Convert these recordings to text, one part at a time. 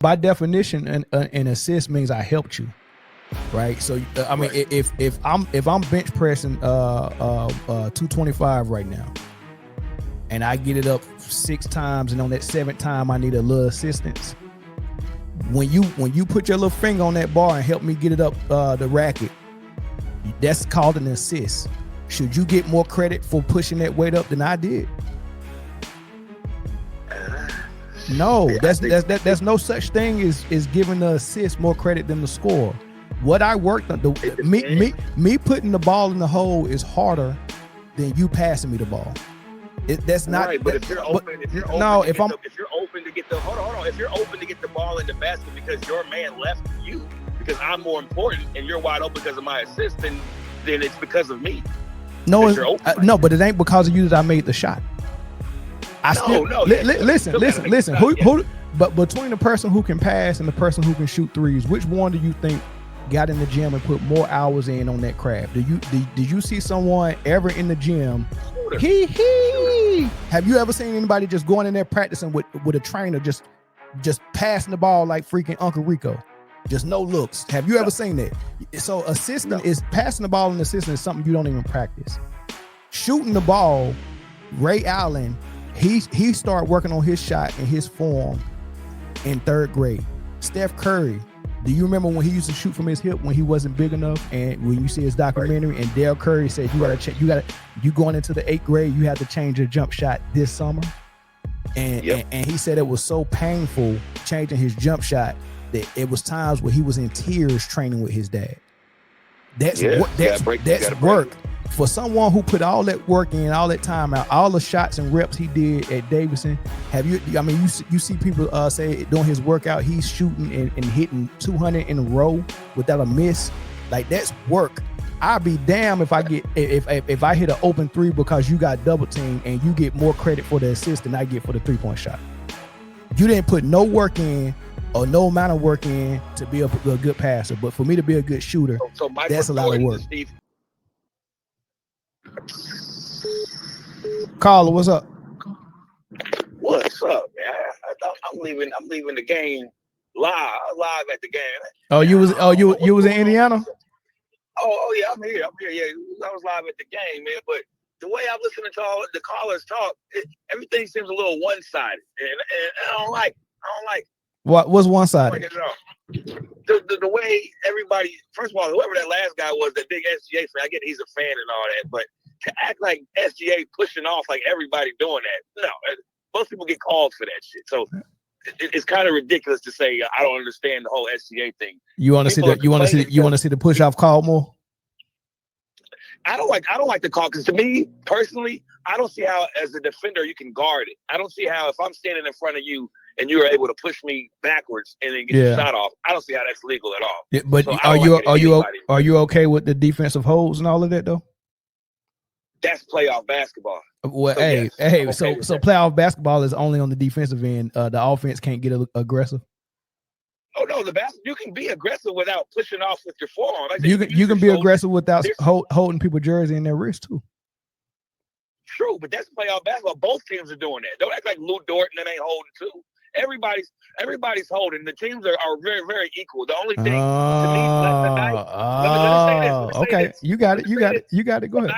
by definition, an assist means I helped you, right? So I mean, if I'm bench pressing 225 right now, and I get it up 6 times, and on that 7th time I need a little assistance. When you put your little finger on that bar and help me get it up the racket, that's called an assist. Should you get more credit for pushing that weight up than I did? No, there's no such thing as giving the assist more credit than the score. What I worked on, me putting the ball in the hole is harder than you passing me the ball. That's not right. But if you're open to get the ball in the basket because your man left you, because I'm more important and you're wide open because of my assist, then it's because of me. No, no, but it ain't because of you that I made the shot. Listen. But between the person who can pass and the person who can shoot threes, which one do you think got in the gym and put more hours in on that craft? Did you see someone ever in the gym? Have you ever seen anybody just going in there practicing with a trainer, just passing the ball like freaking Uncle Rico? Just no looks. Have you ever seen that? So assisting is passing the ball, and assisting is something you don't even practice. Shooting the ball, Ray Allen, he started working on his shot and his form in 3rd grade. Steph Curry, do you remember when he used to shoot from his hip when he wasn't big enough? And when you see his documentary, and Dale Curry said you going into the 8th grade, you have to change your jump shot this summer. And he said it was so painful changing his jump shot that it was times where he was in tears training with his dad. That's work. For someone who put all that work in, all that time out, all the shots and reps he did at Davidson, you see people say during his workout he's shooting and hitting 200 in a row without a miss. Like, that's work. I'd be damned if I hit an open 3 because you got double teamed and you get more credit for the assist than I get for the 3-point shot. You didn't put no work in or no amount of work in to be a good passer, but for me to be a good shooter, that's a lot of work. Carla, what's up? What's up, man? I'm leaving the game live at the game. Oh, you was in Indiana? Oh yeah, I'm here. Yeah, I was live at the game, man. But the way I'm listening to all the callers talk, everything seems a little one-sided, and I don't like. What was one-sided? The way everybody. First of all, whoever that last guy was, that big SGA fan, I get he's a fan and all that, but to act like SGA pushing off like everybody doing that, no. Most people get called for that shit. So it's kind of ridiculous to say I don't understand the whole SGA thing. You want to see the push off call more? I don't like the call because to me personally, I don't see how as a defender you can guard it. I don't see how if I'm standing in front of you and you're able to push me backwards and then get the shot off, I don't see how that's legal at all. Yeah, but so are you okay with the defensive holds and all of that though? That's playoff basketball. Well, so playoff basketball is only on the defensive end. The offense can't get aggressive. Oh no, you can be aggressive without pushing off with your forearm. You can be aggressive without holding people's jersey in their wrist too. True, but that's playoff basketball. Both teams are doing that. Don't act like Lou Dort and they ain't holding too. Everybody's holding. The teams are very, very equal. The only thing to me, let me say this. You got it. Go ahead.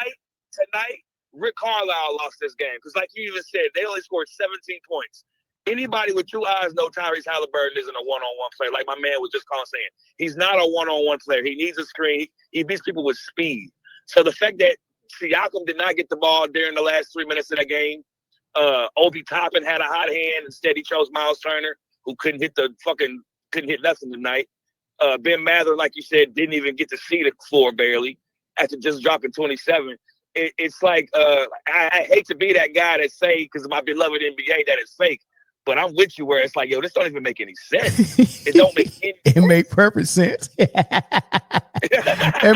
Tonight, Rick Carlisle lost this game because, like you even said, they only scored 17 points. Anybody with 2 eyes know Tyrese Halliburton isn't a one-on-one player. Like my man was just saying, he's not a one-on-one player. He needs a screen. He beats people with speed. So the fact that Siakam did not get the ball during the last 3 minutes of the game, Obi Toppin had a hot hand. Instead, he chose Miles Turner, who couldn't hit nothing tonight. Ben Mather, like you said, didn't even get to see the floor barely after just dropping 27. It's like I hate to be that guy that say because of my beloved NBA that it's fake, but I'm with you where it's like, yo, this don't even make any sense. It don't make any sense. It make perfect sense. It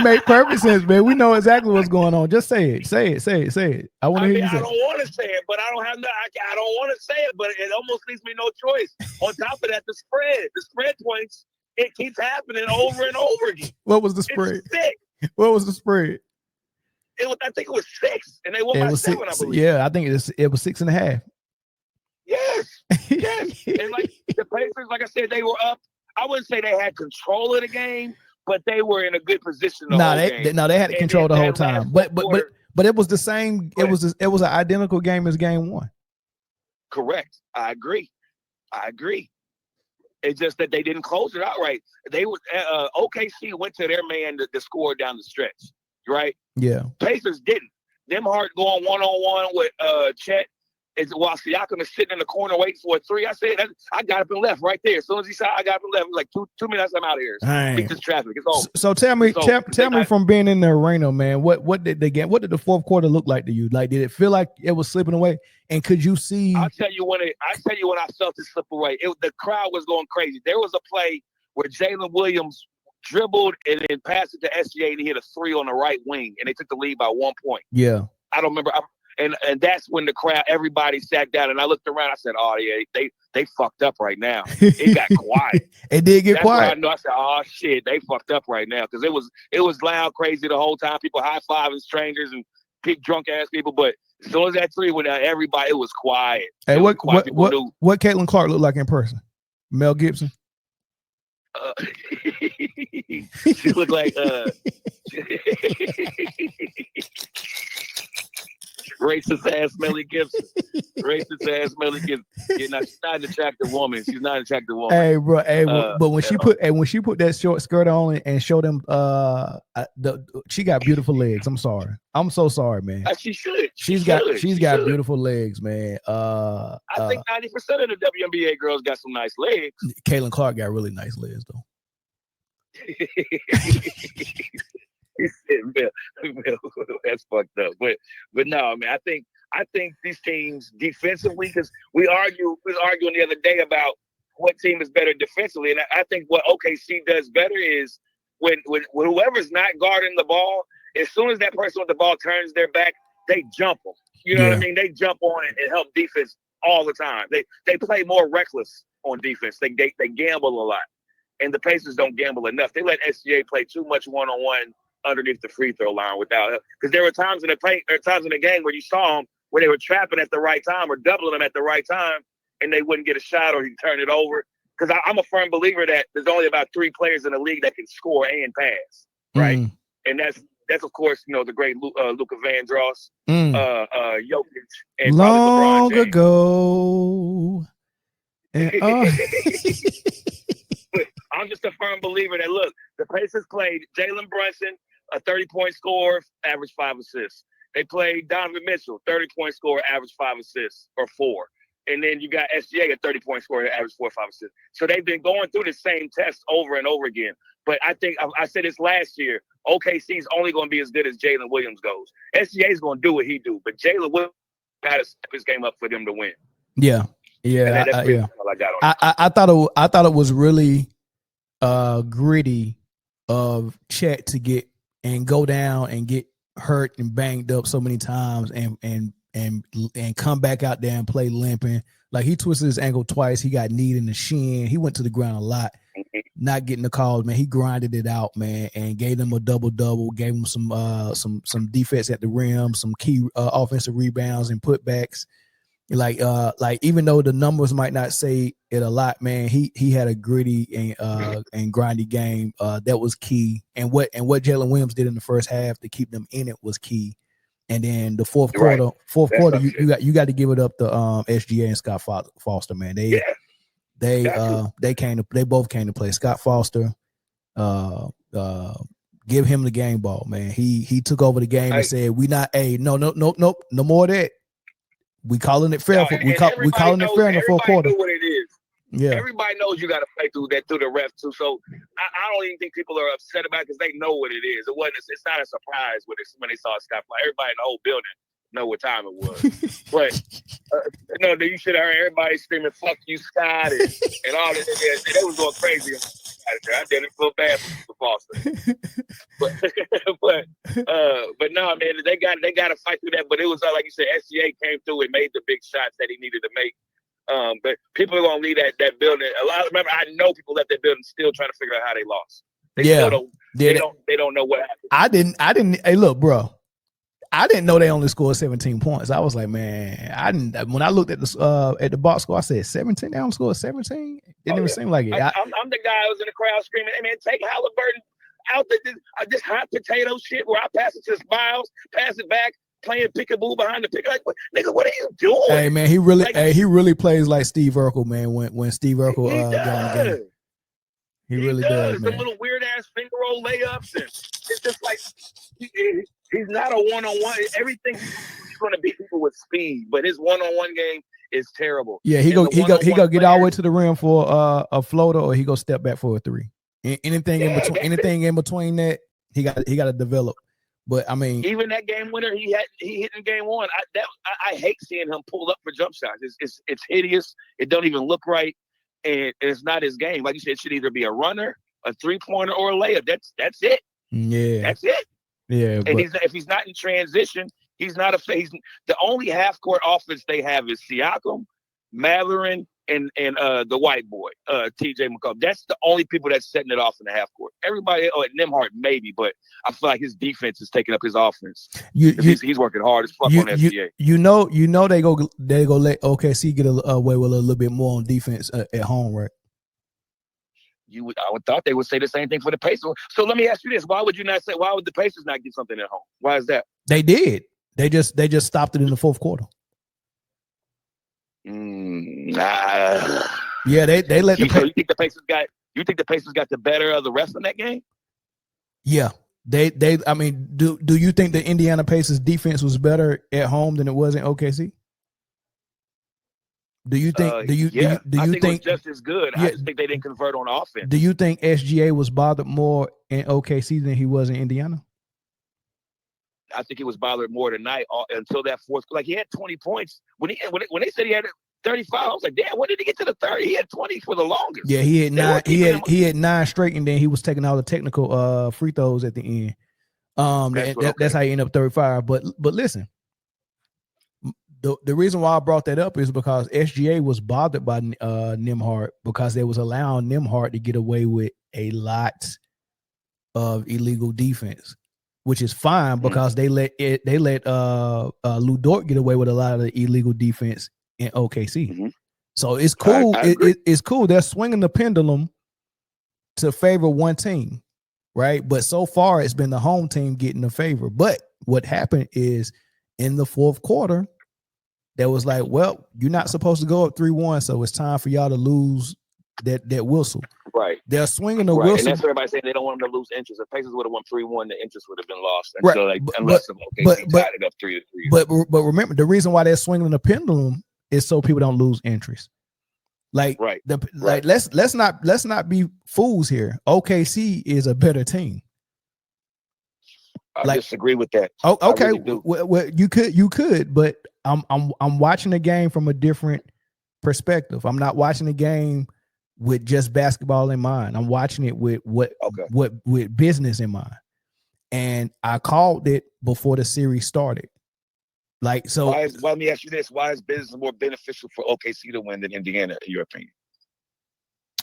make perfect sense, man. We know exactly what's going on. Just say it. Say it. I want to hear you say it. I don't want to say it, but I don't want to say it, but it almost leaves me no choice. On top of that, the spread points, it keeps happening over and over again. What was the spread? It's sick. What was the spread? I think it was 6, and they won by 7, I believe. Yeah, I think it was 6.5. Yes. And like the Pacers, like I said, they were up. I wouldn't say they had control of the game, but they were in a good position the whole game. They had to control the whole time. But it was the same. It was an identical game as game one. Correct. I agree. It's just that they didn't close it out right. They were OKC went to their man to score down the stretch, right? Yeah. Pacers didn't. Them hard going 1-on-1 with Chet. While Siakam is sitting in the corner waiting for a three, I said, I got up and left right there. As soon as he saw I got up and left, it was like two minutes, I'm out of here. Beat this traffic. It's over. So tell me from being in the arena, man, what did the fourth quarter look like to you? Like, did it feel like it was slipping away? And could you see? I'll tell you when I felt it slip away. The crowd was going crazy. There was a play where Jalen Williams dribbled and then passed it to SGA and he hit a three on the right wing and they took the lead by 1 point. Yeah. I don't remember. And that's when the crowd, everybody sat down, and I looked around. I said, "Oh yeah, they fucked up right now." It got quiet. It did get quiet. I know. I said, "Oh shit, they fucked up right now," because it was loud, crazy the whole time. People high fiving strangers and drunk ass people. But as soon as that three went out, everybody it was quiet. Hey, what Caitlin Clark looked like in person? Mel Gibson. She looked like racist ass Melly Gibson. Yeah, no, she's not an attractive woman. Hey, bro. But when she put that short skirt on and showed them, she got beautiful legs. I'm sorry. I'm so sorry, man. She should. She's got beautiful legs, man. I think 90% of the WNBA girls got some nice legs. Caitlin Clark got really nice legs, though. That's fucked up. But no, I mean, I think these teams defensively, because we was arguing the other day about what team is better defensively, and I think what OKC does better is when whoever's not guarding the ball, as soon as that person with the ball turns their back, they jump them. You know what I mean? They jump on it and help defense all the time. They play more reckless on defense. They gamble a lot, and the Pacers don't gamble enough. They let SGA play too much 1-on-1 underneath the free throw line without help. Because there were times in the game where you saw them where they were trapping at the right time or doubling them at the right time, and they wouldn't get a shot or he'd turn it over. Because I'm a firm believer that there's only about 3 players in the league that can score and pass, right? And that's of course, the great Luka Vandross, Jokic, and long LeBron James. Ago. But I'm just a firm believer that, look, the Pacers played Jalen Brunson, a 30-point scorer, average 5 assists. They played Donovan Mitchell, 30-point scorer, average 5 assists or 4. And then you got SGA, a 30-point scorer, average 4 or 5 assists. So they've been going through the same test over and over again. But I think I said this last year, OKC is only going to be as good as Jalen Williams goes. SGA is going to do what he do, but Jalen Williams got to step his game up for them to win. Yeah. I thought it was really gritty of Chet to get and go down and get hurt and banged up so many times and come back out there and play limping. Like, he twisted his ankle twice. He got kneed in the shin. He went to the ground a lot, not getting the calls, man. He grinded it out, man, and gave them a double-double, gave them some defense at the rim, some key offensive rebounds and putbacks. Like even though the numbers might not say it a lot, man, he had a gritty and grindy game that was key. And what Jalen Williams did in the first half to keep them in it was key. And then the fourth quarter, you got to give it up to SGA and Scott Foster, man. They both came to play. Scott Foster, give him the game ball, man. He took over the game and said, no more of that. We calling it fair. We calling it fair in the fourth quarter. Everybody know what it is. Yeah. Everybody knows you got to play through the ref too. So I don't even think people are upset about it because they know what it is. It's not a surprise when they saw Scott fly. Everybody in the whole building know what time it was. But you should have heard everybody screaming "fuck you, Scott" and all this. They was going crazy. I didn't feel bad for Foster. but no, man, they got to fight through that. But it was like you said, SGA came through and made the big shots that he needed to make. But people are gonna leave that building. Remember, I know people left that building still trying to figure out how they lost. They don't know what happened. I didn't. Hey, look, bro. I didn't know they only scored 17 points. I was like, man, I didn't. When I looked at the box score, I said 17. They only scored 17. Didn't even seem like it. I'm the guy who was in the crowd screaming, "Hey man, take Halliburton out this hot potato shit where I pass it to Miles, pass it back, playing pickaboo behind the pick. Like, nigga, what are you doing? Hey man, he really plays like Steve Urkel, man. When Steve Urkel got on the game. He really does, man. The little weird ass finger roll layups, and it's just like he's not a one-on-one. Everything he's going to beat people with speed, but his one-on-one game is terrible. Yeah, he go get all the way to the rim for a floater, or he go step back for a three. Anything in between that, he got to develop. But I mean, even that game winner he hit in game one. I hate seeing him pull up for jump shots. It's hideous. It don't even look right. And it's not his game. Like you said, it should either be a runner, a 3-pointer, or a layup. That's it. Yeah. That's it. Yeah. And if he's not in transition, he's not a phase. The only half-court offense they have is Siakam, Matherin, and the white boy, TJ McCollum. That's the only people that's setting it off in the half-court. Everybody, Nembhard maybe, but I feel like his defense is taking up his offense. He's working hard as fuck on SGA. You know they go let OKC get away with a little bit more on defense at home, right? I would thought they would say the same thing for the Pacers. So let me ask you this: why would the Pacers not get something at home? Why is that? They did. They just stopped it in the fourth quarter. Nah. Yeah, they let you think the Pacers got the better of the rest of that game? Yeah. I mean, do you think the Indiana Pacers defense was better at home than it was in OKC? Do you think I think it was just as good? Yeah, I just think they didn't convert on offense. Do you think SGA was bothered more in OKC than he was in Indiana? I think he was bothered more tonight until that fourth. Like, he had 20 points when they said he had 35. I was like, damn, when did he get to the 30? He had 20 for the longest. Yeah, he had 9. He had 9 straight, and then he was taking all the technical free throws at the end. That's how he ended up 35. But listen, the reason why I brought that up is because SGA was bothered by Nembhard because they was allowing Nembhard to get away with a lot of illegal defense, which is fine because they let Lou Dort get away with a lot of the illegal defense in OKC. Mm-hmm. So it's cool. It's cool. They're swinging the pendulum to favor one team, right? But so far it's been the home team getting the favor. But what happened is in the fourth quarter, that was like, well, you're not supposed to go up 3-1, so it's time for y'all to lose that whistle. Right. They're swinging the whistle. And that's what everybody's saying. They don't want them to lose interest. If Pacers would have won 3-1, the interest would have been lost. And right. So unless OKC tied it up 3-3. But remember, the reason why they're swinging the pendulum is so people don't lose interest. Like, right. Let's not be fools here. OKC is a better team. I disagree with that. Oh, okay. Really well, you could, but I'm watching the game from a different perspective. I'm not watching the game with just basketball in mind. I'm watching it with with business in mind. And I called it before the series started. Like, so let me ask you this: why is business more beneficial for OKC to win than Indiana, in your opinion?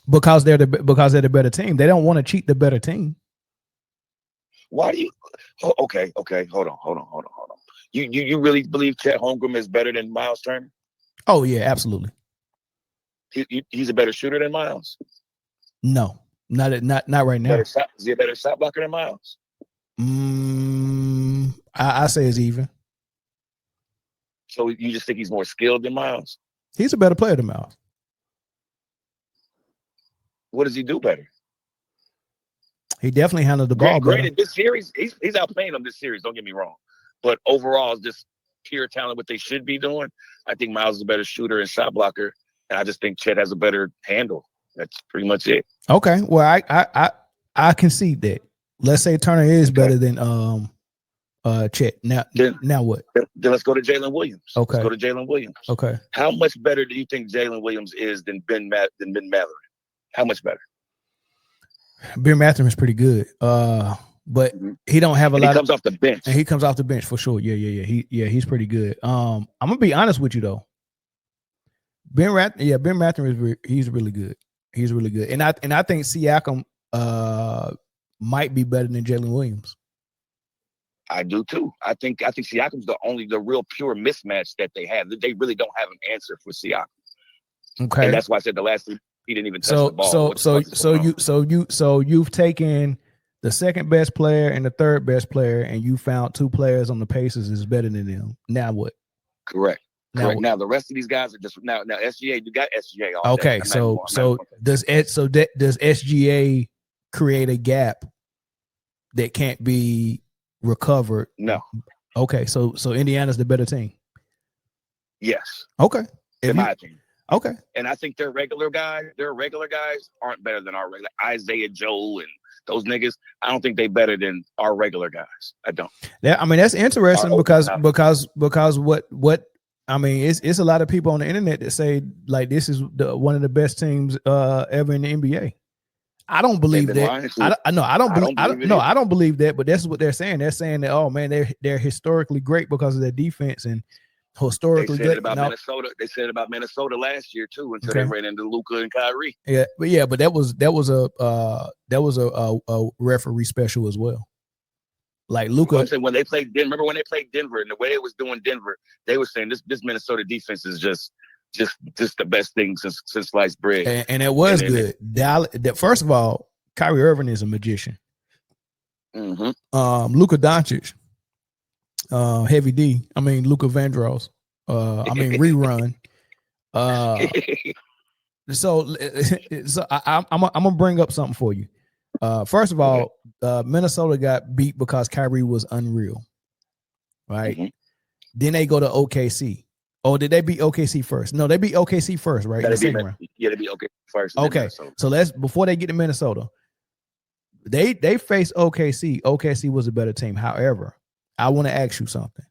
Because they're the better team. They don't want to cheat the better team. Why do you? Okay. Hold on. You really believe Chet Holmgren is better than Miles Turner? Oh yeah, absolutely. He's a better shooter than Miles. No, not right now. Is he a better shot blocker than Miles? I say it's even. So you just think he's more skilled than Miles? He's a better player than Miles. What does he do better? He definitely handled the ball better. Granted, this series, he's outplaying them this series, don't get me wrong. But overall, it's just pure talent, what they should be doing. I think Miles is a better shooter and shot blocker. And I just think Chet has a better handle. That's pretty much it. Okay. Well, I concede that. Let's say Turner is better than Chet. Now what? Then let's go to Jalen Williams. Okay. Let's go to Jalen Williams. Okay. How much better do you think Jalen Williams is than Ben Matherin? How much better? Ben Matherin is pretty good. But he don't have a lot. He comes off the bench. And he comes off the bench for sure. Yeah. He's pretty good. I'm gonna be honest with you though. Ben Matherin he's really good. He's really good. And I think Siakam might be better than Jalen Williams. I do too. I think Siakam's the real pure mismatch that they have. They really don't have an answer for Siakam. Okay, and that's why I said the last thing he didn't even touch the ball. So you've taken the second best player and the third best player, and you found two players on the Pacers is better than them. Now what? Correct. Now the rest of these guys are just now SGA. You got SGA all okay. Does SGA create a gap that can't be recovered? No. Okay, so Indiana's the better team. Yes. Okay. In my opinion. Okay. And I think their regular guys aren't better than our regular Isaiah Joe and those niggas. I don't think they better than our regular guys. I don't. Yeah, I mean that's interesting because what I mean it's a lot of people on the internet that say like this is one of the best teams ever in the NBA. I don't believe that. I don't believe that, but that's what they're saying. They're saying that, oh man, they're historically great because of their defense and historically they said it about Minnesota. They said it about Minnesota last year too until they ran into Luka and Kyrie. Yeah, but that was a referee special as well. Like Luka, I'm saying when they played Denver, remember when they played Denver and the way it was doing Denver, they were saying this Minnesota defense is just the best thing since sliced bread. And it was good. First of all, Kyrie Irving is a magician. Mm-hmm. Luka Doncic, Heavy D. I mean Luka Vandross. Rerun. So I'm gonna bring up something for you. First of all, Minnesota got beat because Kyrie was unreal, right? Mm-hmm. Then they go to OKC. Oh, did they beat OKC first? No, they beat OKC first, right? Yeah, they beat OKC first. Okay, so before they get to Minnesota, they faced OKC. OKC was a better team. However, I want to ask you something.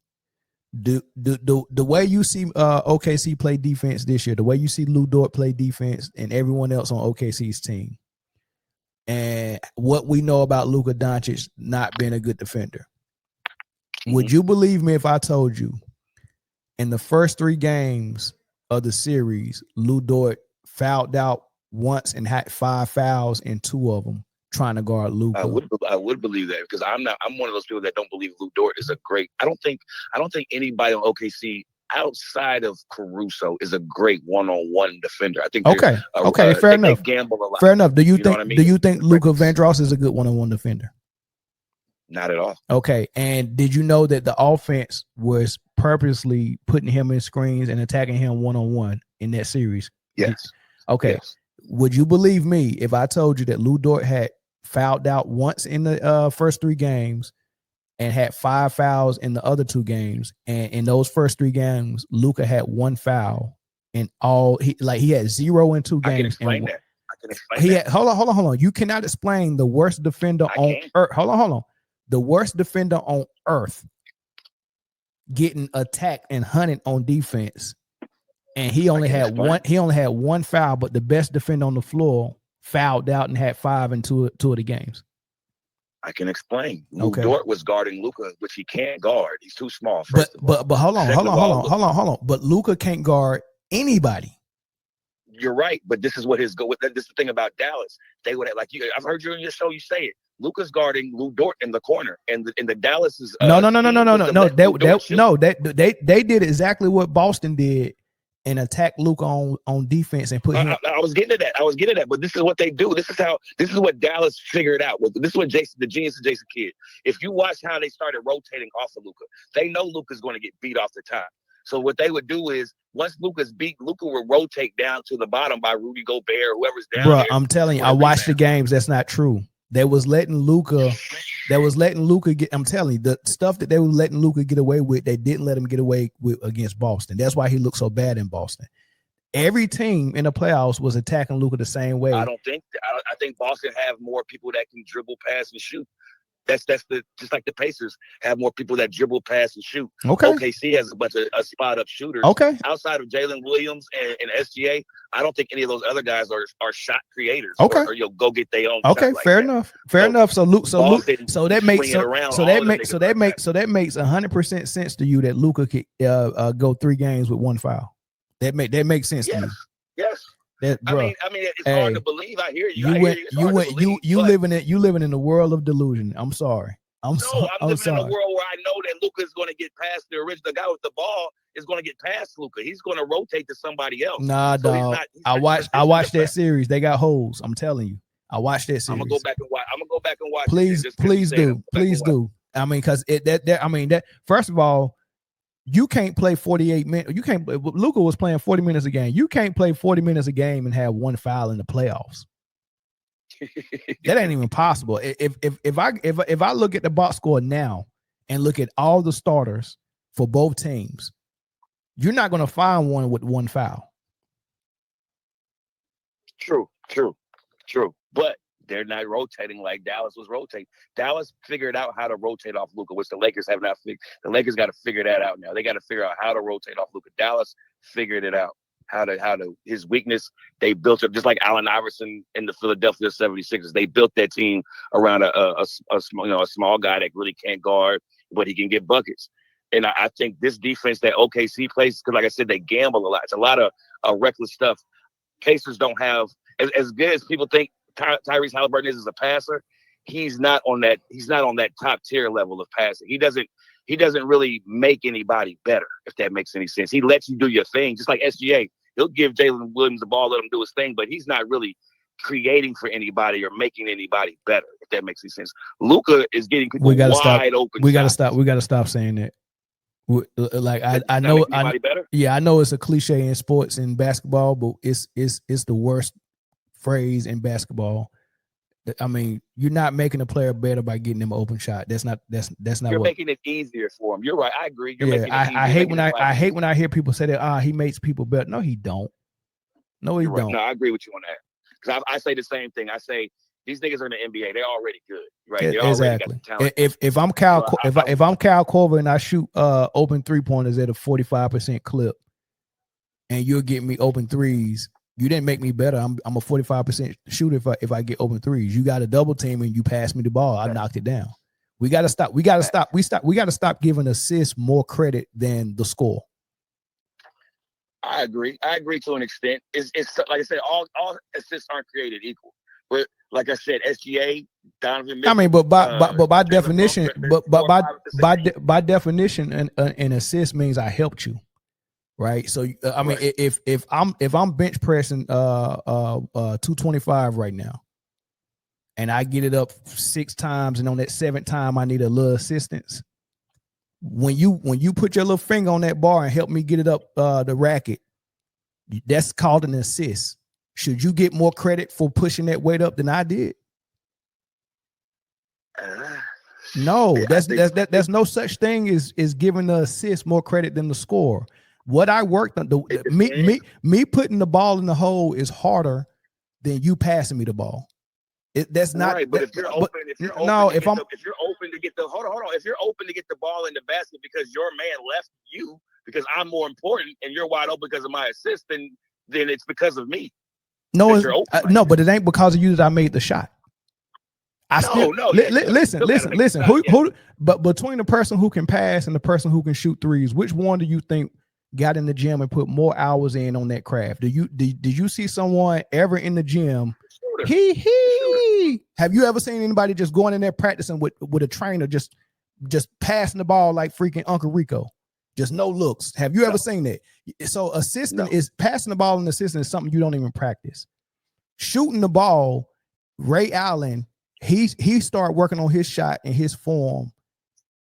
The way you see OKC play defense this year, the way you see Lou Dort play defense and everyone else on OKC's team, and what we know about Luka Doncic not being a good defender, would you believe me if I told you in the first 3 games of the series, Lou Dort fouled out once and had 5 fouls in 2 of them trying to guard Luka? I would believe that because I'm one of those people that don't believe Lou Dort is a great. I don't think anybody on OKC outside of Caruso is a great one-on-one defender. I think fair enough. They gamble a lot. Fair enough. Do you think Luka Vandross is a good one-on-one defender? Not at all. Okay. And did you know that the offense was purposely putting him in screens and attacking him one-on-one in that series? Yes. Okay. Yes. Would you believe me if I told you that Lou Dort had fouled out once in the first 3 games and had 5 fouls in the other 2 games? And in those first 3 games, Luka had 1 foul and he had 0 in 2 games. I can explain that. Hold on. You cannot explain the worst defender on earth. Hold on. The worst defender on earth getting attacked and hunted on defense, and he only had 1 foul, but the best defender on the floor fouled out and had 5 in 2 of the games. I can explain. Lou Dort was guarding Luka, which he can't guard. He's too small. But hold on. But Luka can't guard anybody. You're right, but this is what this is the thing about Dallas. They would have I've heard you on your show. You say it. Luka's guarding Lou Dort in the corner, and the Dallas is no. They did exactly what Boston did and attacked Luka on defense and put him. I was getting to that. But this is what they do. This is what Dallas figured out. This is what the genius of Jason Kidd. If you watch how they started rotating off of Luka, they know Luka's going to get beat off the top. So what they would do is once Luka's beat, Luka would rotate down to the bottom by Rudy Gobert, whoever's down there. I'm telling you, I watched the games. That's not true. They was letting Luka get. I'm telling you, the stuff that they were letting Luka get away with, they didn't let him get away with against Boston. That's why he looked so bad in Boston. Every team in the playoffs was attacking Luka the same way. I think Boston have more people that can dribble, pass, and shoot. Just like the Pacers have more people that dribble, pass, and shoot. Okay. OKC has a bunch of spot up shooters. Okay. Outside of Jalen Williams and SGA, I don't think any of those other guys are shot creators. Okay. Or you'll go get their own. Okay. Fair enough. So that makes 100% sense to you that Luka could go 3 games with 1 foul. That makes sense to you. Yes. I mean, it's hard to believe. I hear you. You living in the world of delusion. I'm sorry. I'm living in a sorry. world where I know that Luka is going to get past the original guy with the ball is going to get past Luka. He's going to rotate to somebody else. Nah, so dog. I watched that series. They got holes. I'm telling you. I watched that series. I'm gonna go back and watch. Please do. I mean, because that first of all, you can't play 48 minutes. You can't. Luka was playing 40 minutes a game. You can't play 40 minutes a game and have one foul in the playoffs. That ain't even possible. If I look at the box score now and look at all the starters for both teams, you're not going to find one with one foul. True. But they're not rotating like Dallas was rotating. Dallas figured out how to rotate off Luka, which the Lakers have not figured. The Lakers got to figure that out now. They got to figure out how to rotate off Luka. Dallas figured it out. How to his weakness. They built it just like Allen Iverson in the Philadelphia 76ers. They built that team around a small guy that really can't guard, but he can get buckets. And I think this defense that OKC plays, because like I said, they gamble a lot. It's a lot of reckless stuff. Pacers don't have as good as people think Tyrese Halliburton is as a passer. He's not on that top tier level of passing. He doesn't really make anybody better, if that makes any sense. He lets you do your thing, just like SGA. He'll give Jalen Williams the ball, let him do his thing, but he's not really creating for anybody or making anybody better, if that makes any sense. Luka is getting people wide open. We got to stop saying that. Like I know, I know it's a cliche in sports and basketball, but it's the worst phrase in basketball. I mean, you're not making a player better by getting them an open shot. That's not. You're making it easier for him. You're right. I agree. I hate when I hear people say that. He makes people better. No, he don't. No, he don't. Right. No, I agray with you on that. Because I say the same thing. I say these niggas are in the NBA. They're already good, right? They already got the talent. If I'm Kyle Korver and I shoot open 3-pointers at a 45% clip, and you'll get me open threes. You didn't make me better. I'm a 45% shooter if I get open threes. You got a double team and you pass me the ball. I knocked it down. We got to stop. We got to stop giving assists more credit than the score. I agree to an extent. It's like I said, all assists aren't created equal. But like I said, SGA, Donovan Mitchell. I mean, but by definition, by definition, an assist means I helped you. Right. So I mean, if I'm bench pressing 225 right now, and I get it up 6 times, and on that 7th time I need a little assistance. When you put your little finger on that bar and help me get it up the racket, that's called an assist. Should you get more credit for pushing that weight up than I did? No, that's no such thing as giving the assist more credit than the score. What I worked on, me putting the ball in the hole is harder than you passing me the ball. That's not right. But if you're open to get the ball in the basket because your man left you because I'm more important and you're wide open because of my assist, then it's because of me. No, but it ain't because of you that I made the shot. Listen. But between the person who can pass and the person who can shoot threes, which one do you think got in the gym and put more hours in on that craft? Did you see someone ever in the gym? Have you ever seen anybody just going in there practicing with a trainer just passing the ball like freaking Uncle Rico? Just no looks. Have you ever seen that? So is passing the ball and assisting is something you don't even practice. Shooting the ball, Ray Allen, he started working on his shot and his form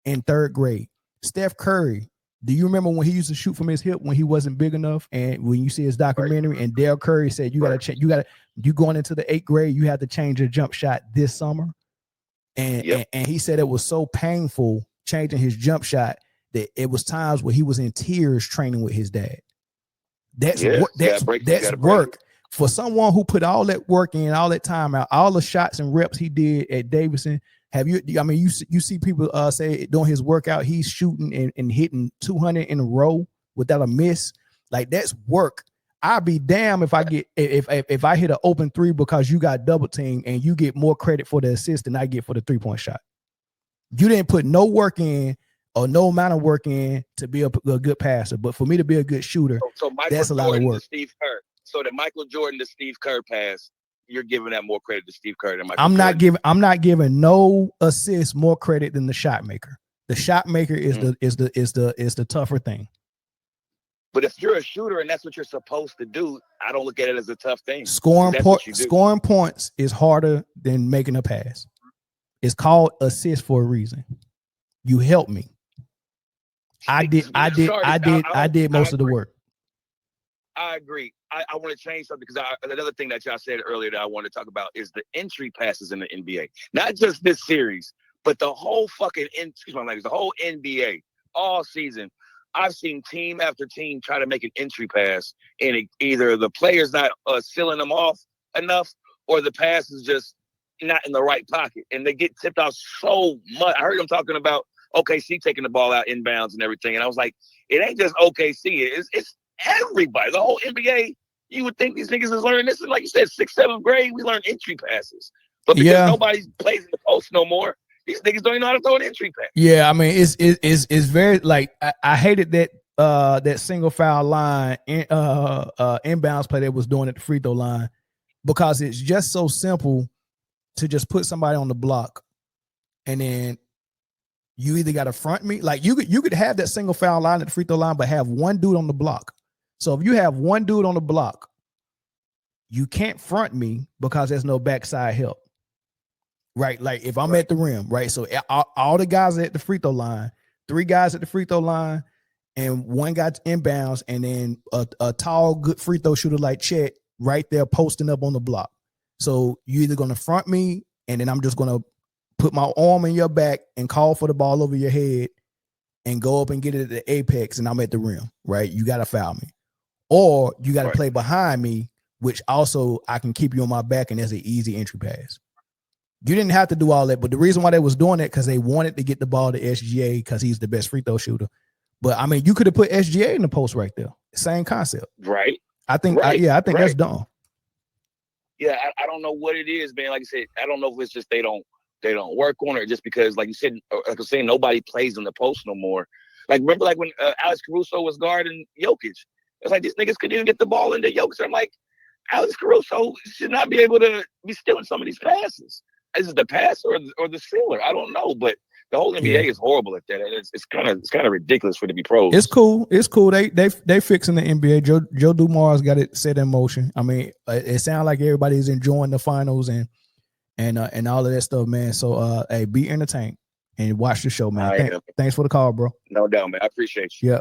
in 3rd grade. Steph Curry, do you remember when he used to shoot from his hip when he wasn't big enough? And when you see his documentary, and Dale Curry said you going into the 8th grade, you have to change your jump shot this summer. And he said it was so painful changing his jump shot that it was times where he was in tears training with his dad. That's work. For someone who put all that work in, all that time out, all the shots and reps he did at Davidson. You see people say during his workout, he's shooting and hitting 200 in a row without a miss. Like, that's work. I'd be damned if I hit an open 3 because you got double team and you get more credit for the assist than I get for the 3-point shot. You didn't put no work in or no amount of work in to be a good passer, but for me to be a good shooter, so that's a lot of work. Steve Kerr. So the Michael Jordan to Steve Kerr pass, you're giving that more credit to Steve Kerr than Michael I'm Jordan. not giving no assist more credit than the shot maker. The shot maker is the tougher thing. But if you're a shooter and that's what you're supposed to do, I don't look at it as a tough thing. Scoring points is harder than making a pass. It's called assist for a reason. You helped me. I did most of the work. I agree. I want to change something because another thing that y'all said earlier that I want to talk about is the entry passes in the NBA. Not just this series, but the whole fucking the whole NBA all season. I've seen team after team try to make an entry pass, and either the player's not sealing them off enough, or the pass is just not in the right pocket, and they get tipped off so much. I heard them talking about OKC taking the ball out inbounds and everything, and I was like, it ain't just OKC. It's everybody. The whole NBA. You would think these niggas is learning this. And like you said, 6th, 7th grade, we learn entry passes, but because nobody plays in the post no more. These niggas don't even know how to throw an entry pass. Yeah, I mean, it's very like I hated that that single foul line inbounds play that was doing at the free throw line, because it's just so simple to just put somebody on the block, and then you either got to front me, like you could have that single foul line at the free throw line, but have one dude on the block. So if you have one dude on the block, you can't front me because there's no backside help. Right, like if I'm at the rim, right? So all the guys at the free throw line, 3 guys at the free throw line, and 1 guy inbounds, and then a tall, good free throw shooter like Chet right there posting up on the block. So you're either gonna front me, and then I'm just gonna put my arm in your back and call for the ball over your head, and go up and get it at the apex, and I'm at the rim, right? You gotta foul me, or you gotta play behind me, which also I can keep you on my back, and there's an easy entry pass. You didn't have to do all that, but the reason why they was doing it because they wanted to get the ball to SGA because he's the best free throw shooter. But I mean, you could have put SGA in the post right there. Same concept, right? I think that's dumb. Yeah, I don't know what it is, man. Like I said, I don't know if it's just they don't work on it, just because, like you said, like I was saying, nobody plays in the post no more. Like remember, like when Alex Caruso was guarding Jokic, it's like these niggas couldn't even get the ball into Jokic. I'm like, Alex Caruso should not be able to be stealing some of these passes. Is it the passer or the sealer? I don't know, but the whole NBA is horrible at that. It's kind of ridiculous for it to be pros. It's cool. They fixing the NBA. Joe Dumars got it set in motion. I mean, it sounds like everybody's enjoying the finals and all of that stuff, man. So hey, be entertained and watch the show, man. Thanks for the call, bro. No doubt, man. I appreciate you. Yeah.